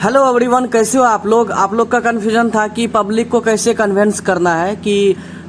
Hello everyone, कैसे हो आप लोग का कन्फ्यूजन था कि पब्लिक को कैसे कन्विंस करना है कि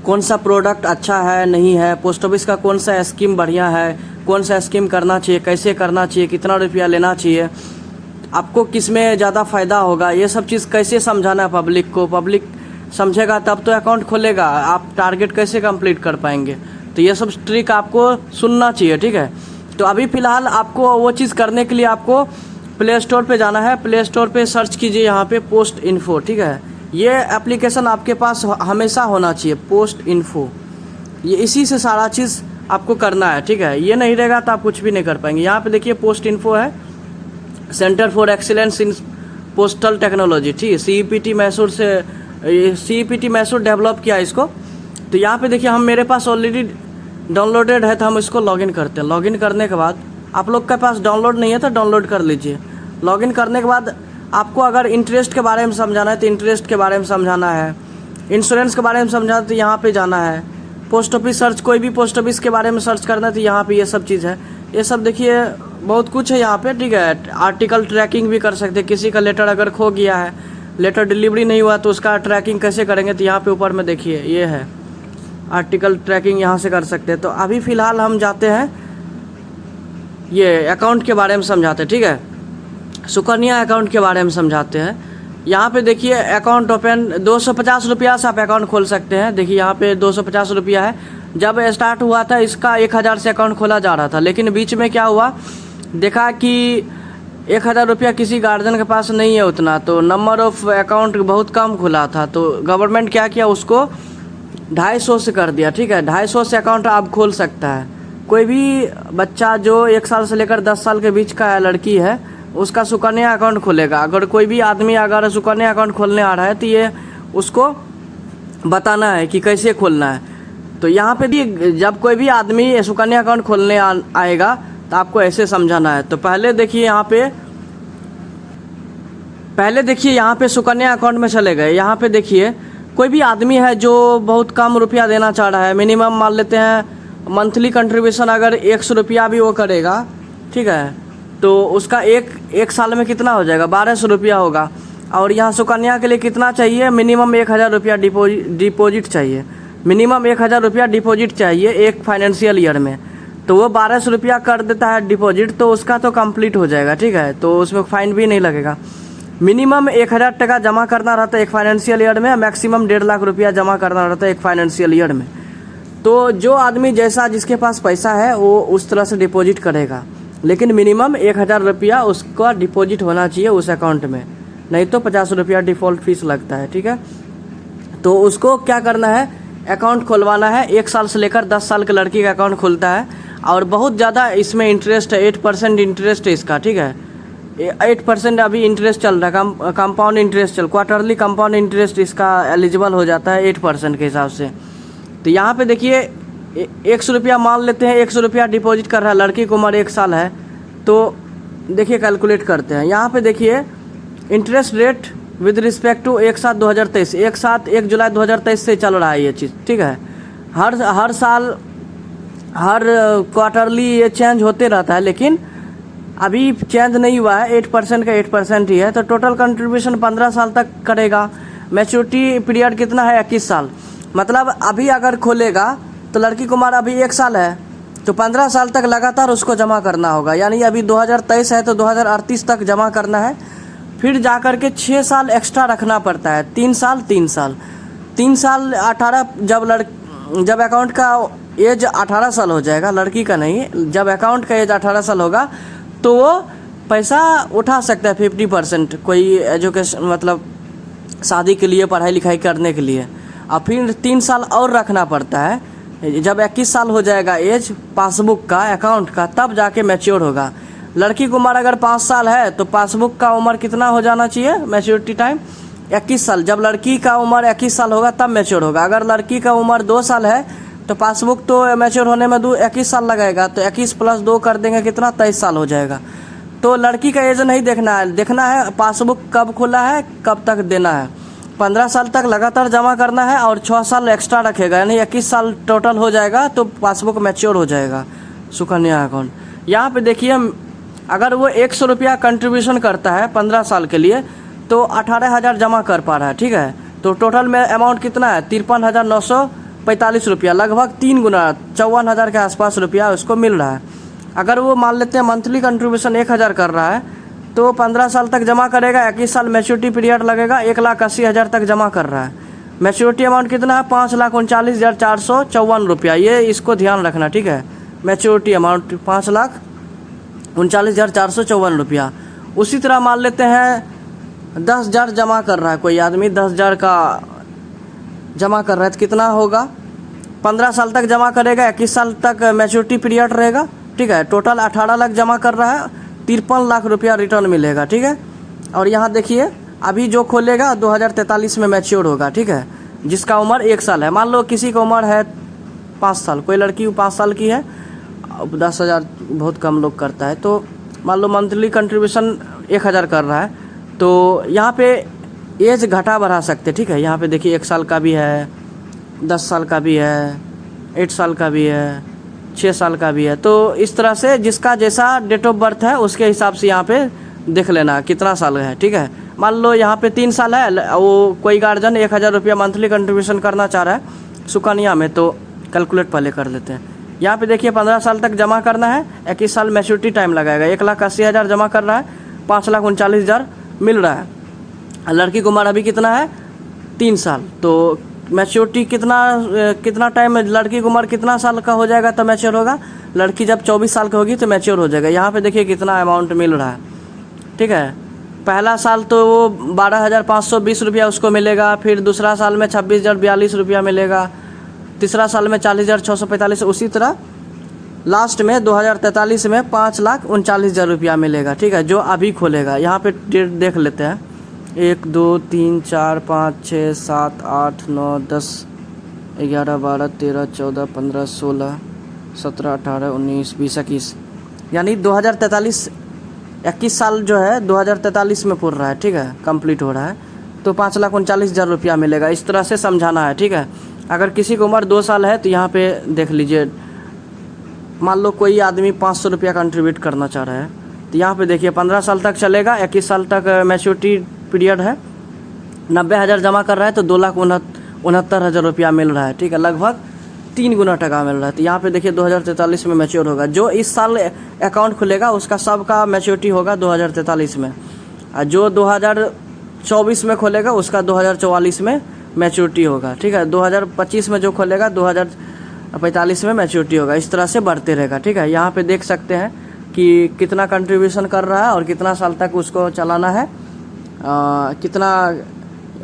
कौन सा प्रोडक्ट अच्छा है नहीं है, पोस्ट ऑफिस का कौन सा स्कीम बढ़िया है, कौन सा स्कीम करना चाहिए, कैसे करना चाहिए, कितना रुपया लेना चाहिए, आपको किस में ज़्यादा फ़ायदा होगा, ये सब चीज़ कैसे समझाना है पब्लिक को। पब्लिक समझेगा तब तो अकाउंट खोलेगा, आप टारगेट कैसे कंप्लीट कर पाएंगे। तो ये सब ट्रिक आपको सुनना चाहिए, ठीक है। तो अभी फ़िलहाल आपको वो चीज़ करने के लिए आपको प्ले स्टोर पे जाना है। प्ले स्टोर पे सर्च कीजिए यहाँ पे पोस्ट इन्फो, ठीक है। ये एप्लीकेशन आपके पास हमेशा होना चाहिए, पोस्ट इन्फो। ये इसी से सारा चीज़ आपको करना है, ठीक है। ये नहीं रहेगा तो आप कुछ भी नहीं कर पाएंगे। यहाँ पे देखिए पोस्ट इन्फो है, centre for excellence in postal technology, ठीक है। CEPT मैसूर से CEPT मैसूर डेवलप किया इसको। तो यहाँ पे देखिए हम मेरे पास ऑलरेडी डाउनलोडेड है, तो हम इसको लॉगिन करते हैं। लॉगिन करने के बाद आप लोग के पास डाउनलोड नहीं है तो डाउनलोड कर लीजिए। लॉगिन करने के बाद आपको अगर इंटरेस्ट के बारे में समझाना है तो इंटरेस्ट के बारे में समझाना है, इंश्योरेंस के बारे में समझाना है तो यहाँ पे जाना है। पोस्ट ऑफिस सर्च, कोई भी पोस्ट ऑफिस के बारे में सर्च करना है तो यहाँ पे ये सब चीज़ है। ये सब देखिए बहुत कुछ है यहाँ पे, ठीक है। आर्टिकल ट्रैकिंग भी कर सकते हैं। किसी का लेटर अगर खो गया है, लेटर डिलीवरी नहीं हुआ तो उसका ट्रैकिंग कैसे करेंगे, तो यहाँ पे ऊपर में देखिए ये है आर्टिकल ट्रैकिंग, यहाँ से कर सकते हैं। तो अभी फ़िलहाल हम जाते हैं, ये अकाउंट के बारे में समझाते हैं, ठीक है। सुकन्या अकाउंट के बारे में समझाते हैं। यहाँ पे देखिए अकाउंट ओपन 250 रुपया से आप अकाउंट खोल सकते हैं। देखिए यहाँ पे 250 रुपया है। जब स्टार्ट हुआ था इसका 1000 से अकाउंट खोला जा रहा था, लेकिन बीच में क्या हुआ, देखा कि 1000 रुपया किसी गार्जियन के पास नहीं है उतना, तो नंबर ऑफ अकाउंट बहुत कम खुला था। तो गवर्नमेंट क्या किया, उसको 250 से कर दिया, ठीक है। 250 से अकाउंट आप खोल सकता है। कोई भी बच्चा जो 1 साल से लेकर 10 साल के बीच का लड़की है, उसका सुकन्या अकाउंट खुलेगा। अगर कोई भी आदमी अगर सुकन्या अकाउंट खोलने आ रहा है तो ये उसको बताना है कि कैसे खोलना है। तो यहाँ पे भी जब कोई भी आदमी सुकन्या अकाउंट खोलने आएगा तो आपको ऐसे समझाना है। तो पहले देखिए यहाँ पे सुकन्या अकाउंट में चले गए। यहाँ पे देखिए कोई भी आदमी है जो बहुत कम रुपया देना चाह रहा है, मिनिमम मान लेते हैं मंथली कंट्रीब्यूशन अगर 100 रुपया भी वो करेगा, ठीक है, तो उसका एक साल में कितना हो जाएगा, 1200 रुपया होगा। और यहाँ सुकन्या के लिए कितना चाहिए, मिनिमम 1000 रुपया डिपॉजिट चाहिए। मिनिमम 1000 रुपया डिपॉजिट चाहिए एक फाइनेंशियल ईयर में। तो वो 1200 रुपया कर देता है डिपॉजिट, तो उसका तो कंप्लीट हो जाएगा, ठीक है। तो उसमें फाइन भी नहीं लगेगा। मिनिमम 1000 टका जमा करना रहता है एक फाइनेंशियल ईयर में, मैक्सिमम 1.5 लाख रुपया जमा करना रहता है एक फाइनेंशियल ईयर में। तो जो आदमी जैसा जिसके पास पैसा है वो उस तरह से डिपॉजिट करेगा, लेकिन मिनिमम 1000 रुपया उसका डिपॉजिट होना चाहिए उस अकाउंट में, नहीं तो 50 रुपया डिफ़ॉल्ट फीस लगता है, ठीक है। तो उसको क्या करना है, अकाउंट खुलवाना है। 1 साल से लेकर 10 साल के लड़की का अकाउंट खुलता है और बहुत ज़्यादा इसमें इंटरेस्ट है, 8% इंटरेस्ट है इसका, ठीक है। 8% अभी इंटरेस्ट चल रहा है, compound interest quarterly compound interest इसका एलिजिबल हो जाता है 8% के हिसाब से। तो यहाँ पे देखिए 100 रुपया मान लेते हैं, 100 रुपया डिपॉजिट कर रहा है, लड़की की उम्र 1 साल है। तो देखिए कैलकुलेट करते हैं। यहाँ पे देखिए interest rate with respect to 1/7/2023, 1 जुलाई 2023 से चल रहा है ये चीज़, ठीक है। हर साल हर क्वार्टरली ये चेंज होते रहता है, लेकिन अभी चेंज नहीं हुआ है। 8% का 8% ही है। तो टोटल कंट्रीब्यूशन 15 साल तक करेगा। मैच्योरिटी पीरियड कितना है, 21 साल। मतलब अभी अगर खोलेगा तो लड़की की उम्र अभी 1 साल है, तो 15 साल तक लगातार उसको जमा करना होगा। यानी अभी 2023 है तो 2038 तक जमा करना है। फिर जा कर के 6 साल एक्स्ट्रा रखना पड़ता है, 3 साल 3 साल 18, जब अकाउंट का एज 18 साल हो जाएगा, लड़की का नहीं, जब अकाउंट का एज 18 साल होगा तो वो पैसा उठा सकता है 50%, कोई एजुकेशन मतलब शादी के लिए, पढ़ाई लिखाई करने के लिए। और फिर 3 साल और रखना पड़ता है। जब 21 साल हो जाएगा एज पासबुक का, अकाउंट का, तब जाके मैच्योर होगा। लड़की की उम्र अगर 5 साल है तो पासबुक का उम्र कितना हो जाना चाहिए, मैच्योरिटी टाइम 21 साल। जब लड़की का उम्र 21 साल होगा तब मैच्योर होगा। अगर लड़की का उम्र 2 साल है तो पासबुक तो मैच्योर होने में 21 साल लगेगा, तो 21 + 2 कर देंगे कितना, 23 साल हो जाएगा। तो लड़की का एज नहीं देखना है पासबुक कब खुला है, कब तक देना है। 15 साल तक लगातार जमा करना है और 6 साल एक्स्ट्रा रखेगा, यानी 21 साल टोटल हो जाएगा तो पासबुक मैच्योर हो जाएगा सुकन्या अकाउंट। यहाँ पे देखिए अगर वो 100 रुपया कंट्रीब्यूशन करता है 15 साल के लिए तो 18,000 जमा कर पा रहा है, ठीक है। तो टोटल में अमाउंट कितना है 53,945 रुपया, लगभग 3 गुना 54,000 के आसपास रुपया उसको मिल रहा है। अगर वो मान लेते हैं मंथली कंट्रीब्यूशन 1,000 कर रहा है तो 15 साल तक जमा करेगा, 21 साल मैच्योरिटी पीरियड लगेगा, 1,80,000 तक जमा कर रहा है। मैच्योरिटी अमाउंट कितना है 5,39,454 रुपया, ये इसको ध्यान रखना, ठीक है। मैच्योरिटी अमाउंट 5,39,454 रुपया। उसी तरह मान लेते हैं 10,000 जमा कर रहा है कोई आदमी, 10,000 का जमा कर रहा है तो कितना होगा 15 साल तक जमा करेगा, 21 साल तक मैच्योरिटी पीरियड रहेगा, ठीक है। टोटल 18 लाख जमा कर रहा है, 53 लाख रुपया रिटर्न मिलेगा, ठीक है। और यहाँ देखिए अभी जो खोलेगा 2043 में मैच्योर होगा, ठीक है। जिसका उम्र 1 साल है, मान लो किसी की उम्र है 5 साल, कोई लड़की 5 साल की है, 10,000 बहुत कम लोग करता है, तो मान लो मंथली कंट्रीब्यूशन 1,000 कर रहा है, तो यहाँ पे एज घटा बढ़ा सकते, ठीक है। यहाँ पे देखिए 1 साल का भी है, 10 साल का भी है, 8 साल का भी है, 6 साल का भी है। तो इस तरह से जिसका जैसा डेट ऑफ बर्थ है उसके हिसाब से यहाँ पे देख लेना कितना साल है, ठीक है। मान लो यहाँ पे 3 साल है, वो कोई गार्जियन 1,000 रुपया मंथली कंट्रीब्यूशन करना चाह रहा है सुकन्या में, तो कैलकुलेट पहले कर लेते हैं। यहाँ पे देखिए 15 साल तक जमा करना है, 21 साल मैच्योरिटी टाइम लगाएगा, 1,80,000 जमा कर रहा है, 5,39,000 मिल रहा है। लड़की की उम्र अभी कितना है 3 साल, तो मैच्योरिटी कितना टाइम में लड़की की उम्र कितना साल का हो जाएगा तो मैच्योर होगा, लड़की जब 24 साल की होगी तो मैच्योर हो जाएगा। यहाँ पे देखिए कितना अमाउंट मिल रहा है, ठीक है। पहला साल तो वो 12,520 रुपया उसको मिलेगा, फिर दूसरा साल में 26,042 रुपया मिलेगा, तीसरा साल में 40,645, उसी तरह लास्ट में 2043 में 5,39,000 रुपया मिलेगा, ठीक है, जो अभी खोलेगा। यहाँ पे डेट देख लेते हैं 1 2 3 4 5 6 7 8 9 10 11 12 13 14 15 16 17 18 19 20 21, यानी 2043 21 साल जो है 2043 में पूर रहा है, ठीक है, कंप्लीट हो रहा है, तो 5,39,000 रुपया मिलेगा। इस तरह से समझाना है, ठीक है। अगर किसी की उम्र 2 साल है तो यहाँ पे देख लीजिए, मान लो कोई आदमी 500 रुपया कंट्रीब्यूट करना चाह रहा है, तो यहाँ पे देखिए 15 साल तक चलेगा, 21 साल तक मैच्योरिटी पीरियड है, 90,000 जमा कर रहा है तो 2,69,000 रुपया मिल रहा है, ठीक है, लगभग 3 गुना टका मिल रहा है। तो यहाँ पे देखिए 2043 में मैच्योर होगा, जो इस साल अकाउंट खुलेगा उसका सबका मैच्योरिटी होगा 2043 में, और जो 2024 में खोलेगा उसका 2044 में मैच्योरिटी होगा, ठीक है। 2025 में जो खोलेगा 2045 में मैच्योरिटी होगा। इस तरह से बढ़ते रहेगा, ठीक है। यहाँ पे देख सकते हैं कि कितना कंट्रीब्यूशन कर रहा है और कितना साल तक उसको चलाना है, कितना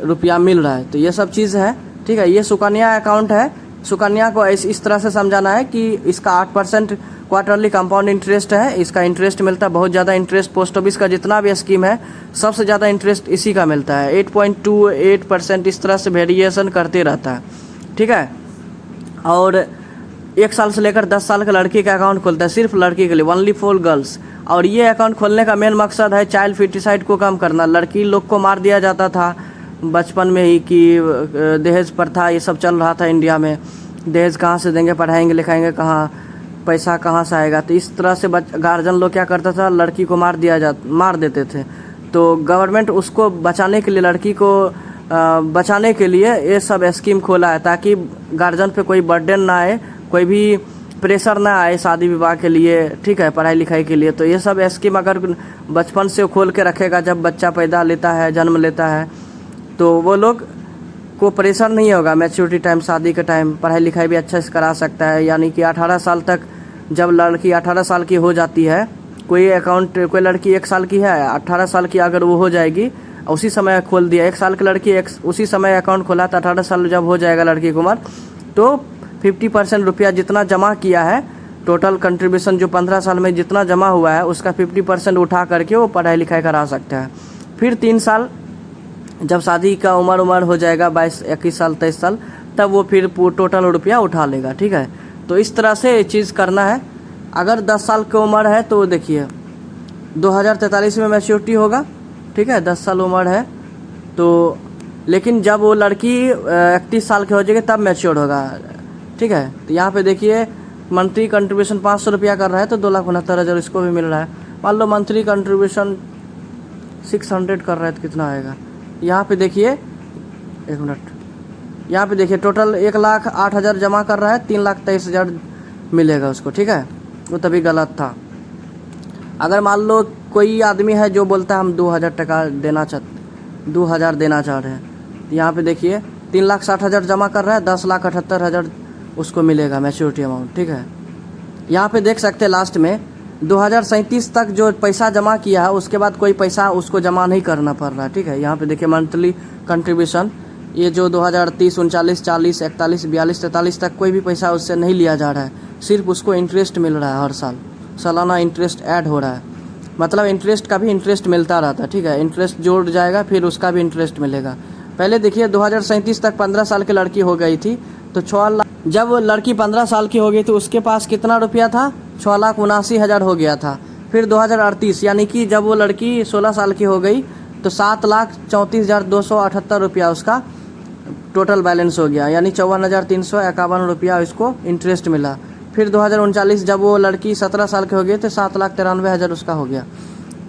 रुपया मिल रहा है, तो ये सब चीज़ है, ठीक है। ये सुकन्या अकाउंट है, सुकन्या को इस तरह से समझाना है कि इसका 8% क्वार्टरली कंपाउंड इंटरेस्ट है, इसका इंटरेस्ट मिलता है बहुत ज़्यादा। इंटरेस्ट पोस्ट ऑफिस का जितना भी स्कीम है सबसे ज़्यादा इंटरेस्ट इसी का मिलता है, 8.28%, इस तरह से वेरिएशन करते रहता है, ठीक है। और 1 साल से लेकर 10 साल का लड़की का अकाउंट खोलता है, सिर्फ लड़की के लिए, ओनली फॉर गर्ल्स। और ये अकाउंट खोलने का मेन मकसद है चाइल्ड फीटिसाइड को कम करना। लड़की लोग को मार दिया जाता था बचपन में ही कि दहेज प्रथा ये सब चल रहा था इंडिया में, दहेज कहाँ से देंगे, पढ़ाएंगे लिखाएंगे कहाँ, पैसा कहाँ से आएगा। तो इस तरह से गार्जियन लोग क्या करता था, लड़की को मार देते थे। तो गवर्नमेंट उसको बचाने के लिए, लड़की को बचाने के लिए ये सब स्कीम खोला है, ताकि गार्जियन पे कोई बर्डन ना आए, कोई भी प्रेशर ना आए शादी विवाह के लिए, ठीक है, पढ़ाई लिखाई के लिए। तो ये सब स्कीम अगर बचपन से खोल के रखेगा, जब बच्चा पैदा लेता है, जन्म लेता है, तो वो लोग को प्रेशर नहीं होगा। मैच्योरिटी टाइम, शादी के टाइम पढ़ाई लिखाई भी अच्छा से करा सकता है। यानी कि 18 साल तक, जब लड़की 18 साल की हो जाती है, कोई लड़की 1 साल की है, 18 साल की अगर वो हो जाएगी, उसी समय खोल दिया, 1 साल की लड़की उसी समय अकाउंट खोला, तो 18 साल जब हो जाएगा लड़की की उम्र, तो 50% रुपया जितना जमा किया है, टोटल कंट्रीब्यूशन जो 15 साल में जितना जमा हुआ है उसका 50% उठा करके वो पढ़ाई लिखाई करा सकता है। फिर 3 साल जब शादी का उम्र हो जाएगा 22, 21 साल, 23 साल, तब वो फिर टोटल रुपया उठा लेगा, ठीक है। तो इस तरह से ये चीज़ करना है। अगर 10 साल की उम्र है तो देखिए 2043 में मैच्योरिटी होगा, ठीक है, 10 साल उम्र है तो, लेकिन जब वो लड़की 31 साल की हो जाएगी तब मैच्योर होगा, ठीक है। तो यहाँ पे देखिए मंथली कंट्रीब्यूशन 500 रुपया कर रहा है तो 2,69,000 इसको भी मिल रहा है। मान लो मंथली कंट्रीब्यूशन 600 कर रहा है तो कितना आएगा। यहाँ पे देखिए, एक मिनट, यहाँ पे देखिए टोटल 1,08,000 जमा कर रहा है, 3,23,000 मिलेगा उसको, ठीक है। वो तभी गलत था। अगर मान लो कोई आदमी है जो बोलता है हम 2,000 टका देना 2,000 देना चाह रहे हैं, यहाँ पे देखिए 3,60,000 जमा कर रहा है, 10,78,000 उसको मिलेगा मैच्योरिटी अमाउंट, ठीक है। यहाँ पे देख सकते हैं लास्ट में 2037 तक जो पैसा जमा किया है उसके बाद कोई पैसा उसको जमा नहीं करना पड़ रहा है, ठीक है। यहाँ पे देखिए मंथली कंट्रीब्यूशन, ये जो 2030, 39, 40, 41, 42, 43 तक कोई भी पैसा उससे नहीं लिया जा रहा है, सिर्फ उसको इंटरेस्ट मिल रहा है। हर साल सालाना इंटरेस्ट ऐड हो रहा है, मतलब इंटरेस्ट का भी इंटरेस्ट मिलता रहता है, ठीक है। इंटरेस्ट जोड़ जाएगा फिर उसका भी इंटरेस्ट मिलेगा। पहले देखिए 2037 तक 15 साल की लड़की हो गई थी तो 6 लाख, जब लड़की 15 साल की हो गई तो उसके पास कितना रुपया था, 6,79,000 हो गया था। फिर 2038 यानी कि जब वो लड़की 16 साल की हो गई तो 7,34,278 रुपया उसका टोटल बैलेंस हो गया, यानी 54,351 रुपया इसको इंटरेस्ट मिला। फिर 2039 जब वो लड़की 17 साल के हो गए तो 7,93,000 उसका हो गया।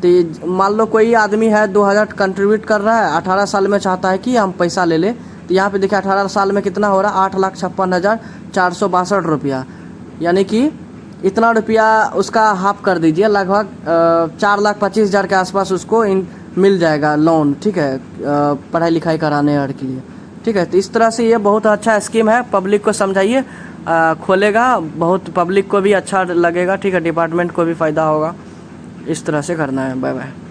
तो मान लो कोई आदमी है 2,000 कंट्रीब्यूट कर रहा है, 18 साल में चाहता है कि हम पैसा ले ले, तो यहाँ पे देखिए 18 साल में कितना हो रहा है, 8,56,462 रुपया, यानी कि इतना रुपया उसका हाफ कर दीजिए, लगभग 4,25,000 के आसपास उसको मिल जाएगा लोन, ठीक है, पढ़ाई लिखाई कराने और के लिए, ठीक है। तो इस तरह से ये बहुत अच्छा स्कीम है, पब्लिक को समझाइए, खोलेगा, बहुत पब्लिक को भी अच्छा लगेगा, ठीक है, डिपार्टमेंट को भी फ़ायदा होगा। इस तरह से करना है। Bye bye.